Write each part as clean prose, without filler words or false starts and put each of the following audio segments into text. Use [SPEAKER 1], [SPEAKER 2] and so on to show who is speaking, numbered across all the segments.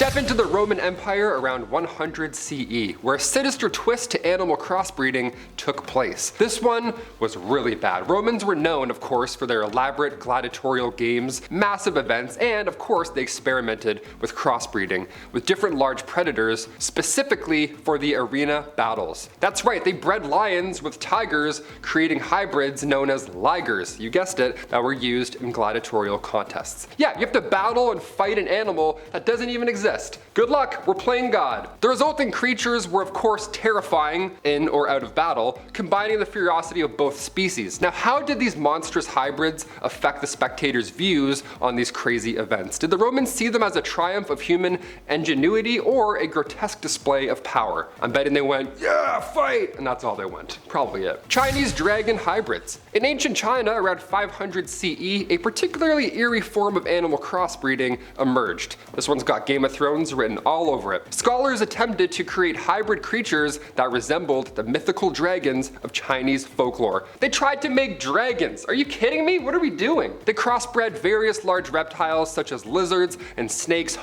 [SPEAKER 1] Step into the Roman Empire around 100 CE, where a sinister twist to animal crossbreeding took place. This one was really bad. Romans were known, of course, for their elaborate gladiatorial games, massive events, and of course they experimented with crossbreeding with different large predators, specifically for the arena battles. That's right, they bred lions with tigers, creating hybrids known as ligers, you guessed it, that were used in gladiatorial contests. Yeah, you have to battle and fight an animal that doesn't even exist. Good luck, we're playing God. The resulting creatures were of course terrifying in or out of battle, combining the ferocity of both species. Now, how did these monstrous hybrids affect the spectators' views on these crazy events? Did the Romans see them as a triumph of human ingenuity or a grotesque display of power? I'm betting they went, yeah, fight, and that's all they went. Probably it. Chinese dragon hybrids. In ancient China, around 500 CE, a particularly eerie form of animal crossbreeding emerged. This one's got Game of Thrones written all over it. Scholars attempted to create hybrid creatures that resembled the mythical dragons of Chinese folklore. They tried to make dragons. Are you kidding me? What are we doing? They crossbred various large reptiles such as lizards and snakes,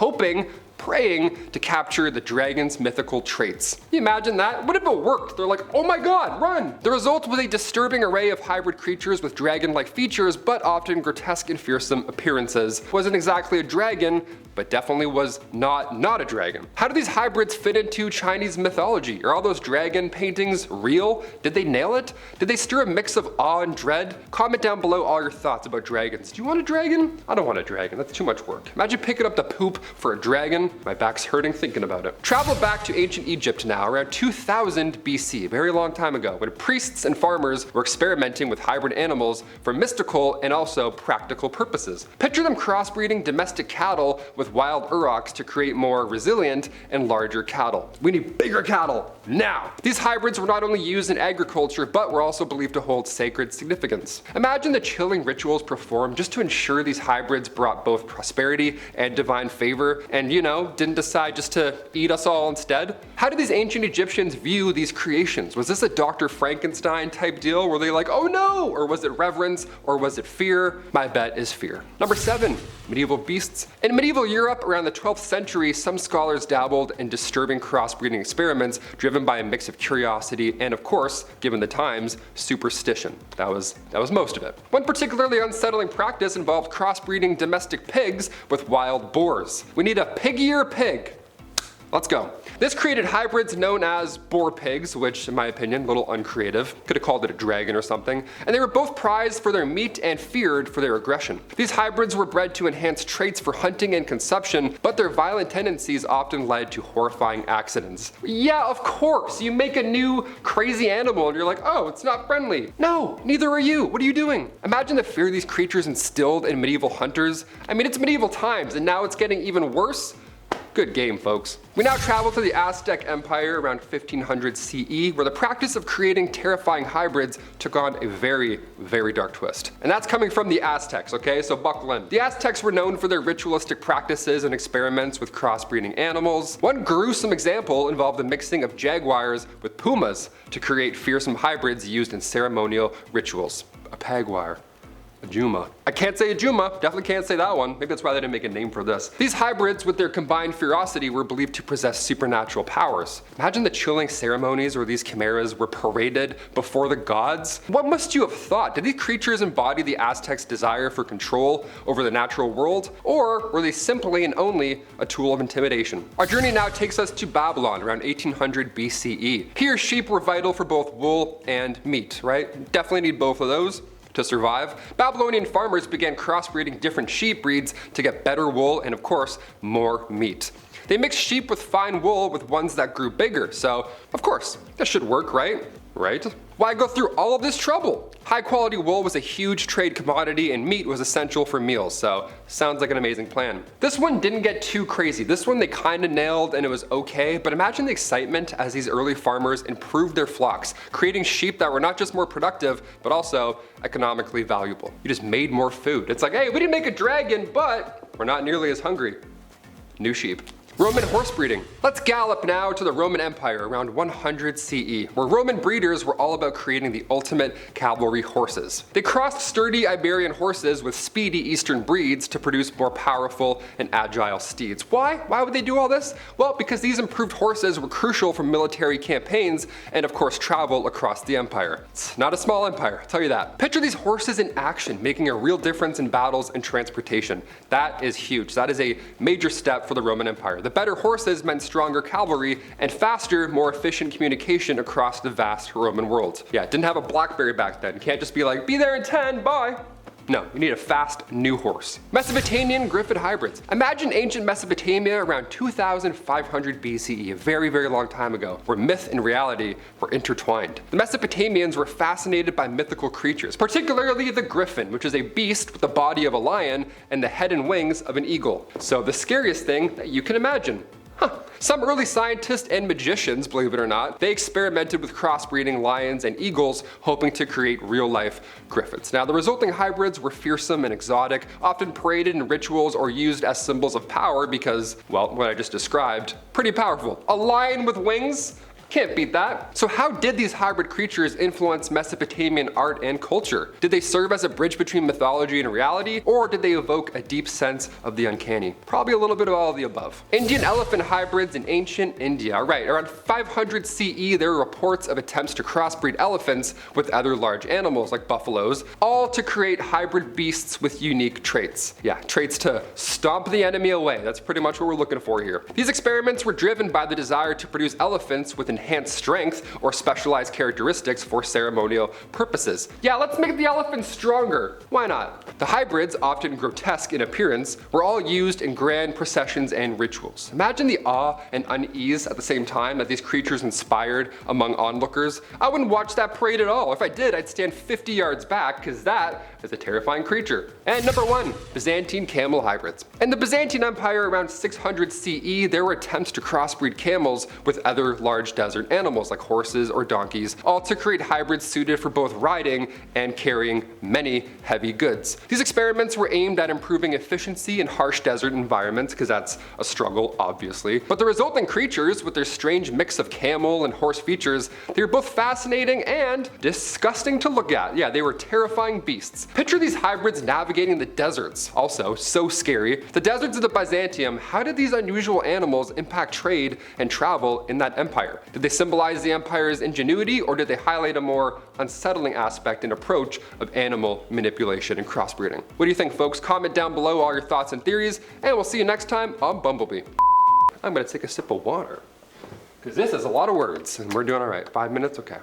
[SPEAKER 1] praying to capture the dragon's mythical traits. Can you imagine that? What if it worked? They're like, oh my god, run! The result was a disturbing array of hybrid creatures with dragon-like features, but often grotesque and fearsome appearances. Wasn't exactly a dragon, but definitely was not a dragon. How do these hybrids fit into Chinese mythology? Are all those dragon paintings real? Did they nail it? Did they stir a mix of awe and dread? Comment down below all your thoughts about dragons. Do you want a dragon? I don't want a dragon, that's too much work. Imagine picking up the poop for a dragon. My back's hurting thinking about it. Travel back to ancient Egypt now, around 2000 BC, a very long time ago, when priests and farmers were experimenting with hybrid animals for mystical and also practical purposes. Picture them crossbreeding domestic cattle with wild urochs to create more resilient and larger cattle. We need bigger cattle, now! These hybrids were not only used in agriculture, but were also believed to hold sacred significance. Imagine the chilling rituals performed just to ensure these hybrids brought both prosperity and divine favor, and didn't decide just to eat us all instead? How did these ancient Egyptians view these creations? Was this a Dr. Frankenstein type deal? Were they like, oh no? Or was it reverence? Or was it fear? My bet is fear. Number 7, medieval beasts. In medieval Europe around the 12th century, some scholars dabbled in disturbing crossbreeding experiments driven by a mix of curiosity and, of course, given the times, superstition. That was most of it. One particularly unsettling practice involved crossbreeding domestic pigs with wild boars. We need a piggier pig. Let's go. This created hybrids known as boar pigs, which in my opinion, a little uncreative. Could have called it a dragon or something. And they were both prized for their meat and feared for their aggression. These hybrids were bred to enhance traits for hunting and consumption, but their violent tendencies often led to horrifying accidents. Yeah, of course, you make a new crazy animal and you're like, oh, it's not friendly. No, neither are you. What are you doing? Imagine the fear these creatures instilled in medieval hunters. I mean, it's medieval times and now it's getting even worse. Good game, folks. We now travel to the Aztec Empire around 1500 CE, where the practice of creating terrifying hybrids took on a very, very dark twist. And that's coming from the Aztecs, okay? So buckle in. The Aztecs were known for their ritualistic practices and experiments with crossbreeding animals. One gruesome example involved the mixing of jaguars with pumas to create fearsome hybrids used in ceremonial rituals. A pagwire. A Juma. I can't say a Juma, definitely can't say that one. Maybe that's why they didn't make a name for this. These hybrids, with their combined ferocity, were believed to possess supernatural powers. Imagine the chilling ceremonies where these chimeras were paraded before the gods. What must you have thought? Did these creatures embody the Aztecs' desire for control over the natural world? Or were they simply and only a tool of intimidation? Our journey now takes us to Babylon around 1800 BCE. Here, sheep were vital for both wool and meat, right? Definitely need both of those to survive. Babylonian farmers began crossbreeding different sheep breeds to get better wool and, of course, more meat. They mixed sheep with fine wool with ones that grew bigger, so of course, that should work, right? Why go through all of this trouble? High quality wool was a huge trade commodity and meat was essential for meals, so sounds like an amazing plan. This one didn't get too crazy. This one they kinda nailed and it was okay, but imagine the excitement as these early farmers improved their flocks, creating sheep that were not just more productive, but also economically valuable. You just made more food. It's like, hey, we didn't make a dragon, but we're not nearly as hungry. New sheep. Roman horse breeding. Let's gallop now to the Roman Empire around 100 CE, where Roman breeders were all about creating the ultimate cavalry horses. They crossed sturdy Iberian horses with speedy Eastern breeds to produce more powerful and agile steeds. Why? Why would they do all this? Well, because these improved horses were crucial for military campaigns and of course travel across the empire. It's not a small empire, I'll tell you that. Picture these horses in action, making a real difference in battles and transportation. That is huge. That is a major step for the Roman Empire. The better horses meant stronger cavalry and faster, more efficient communication across the vast Roman world. Yeah, didn't have a BlackBerry back then. You can't just be like, be there in 10, bye. No, you need a fast, new horse. Mesopotamian Griffin hybrids. Imagine ancient Mesopotamia around 2500 BCE, a very, very long time ago, where myth and reality were intertwined. The Mesopotamians were fascinated by mythical creatures, particularly the Griffin, which is a beast with the body of a lion and the head and wings of an eagle. So the scariest thing that you can imagine. Some early scientists and magicians, believe it or not, they experimented with crossbreeding lions and eagles, hoping to create real-life griffins. Now, the resulting hybrids were fearsome and exotic, often paraded in rituals or used as symbols of power because, well, what I just described, pretty powerful. A lion with wings? Can't beat that. So how did these hybrid creatures influence Mesopotamian art and culture? Did they serve as a bridge between mythology and reality, or did they evoke a deep sense of the uncanny? Probably a little bit of all of the above. Indian elephant hybrids in ancient India. Right, around 500 CE there were reports of attempts to crossbreed elephants with other large animals like buffaloes, all to create hybrid beasts with unique traits. Yeah, traits to stomp the enemy away. That's pretty much what we're looking for here. These experiments were driven by the desire to produce elephants with enhanced strength or specialized characteristics for ceremonial purposes. Yeah, let's make the elephant stronger. Why not? The hybrids, often grotesque in appearance, were all used in grand processions and rituals. Imagine the awe and unease at the same time that these creatures inspired among onlookers. I wouldn't watch that parade at all. If I did, I'd stand 50 yards back because that is a terrifying creature. And number 1, Byzantine camel hybrids. In the Byzantine Empire around 600 CE, there were attempts to crossbreed camels with other large desert animals like horses or donkeys, all to create hybrids suited for both riding and carrying many heavy goods. These experiments were aimed at improving efficiency in harsh desert environments, because that's a struggle, obviously. But the resulting creatures, with their strange mix of camel and horse features, they were both fascinating and disgusting to look at. Yeah, they were terrifying beasts. Picture these hybrids navigating the deserts. Also, so scary. The deserts of the Byzantium, how did these unusual animals impact trade and travel in that empire? Did they symbolize the empire's ingenuity, or did they highlight a more unsettling aspect and approach of animal manipulation and crossbreeding? What do you think, folks? Comment down below all your thoughts and theories, and we'll see you next time on Bumblebee. I'm gonna take a sip of water, because this is a lot of words, and we're doing all right. 5 minutes? Okay.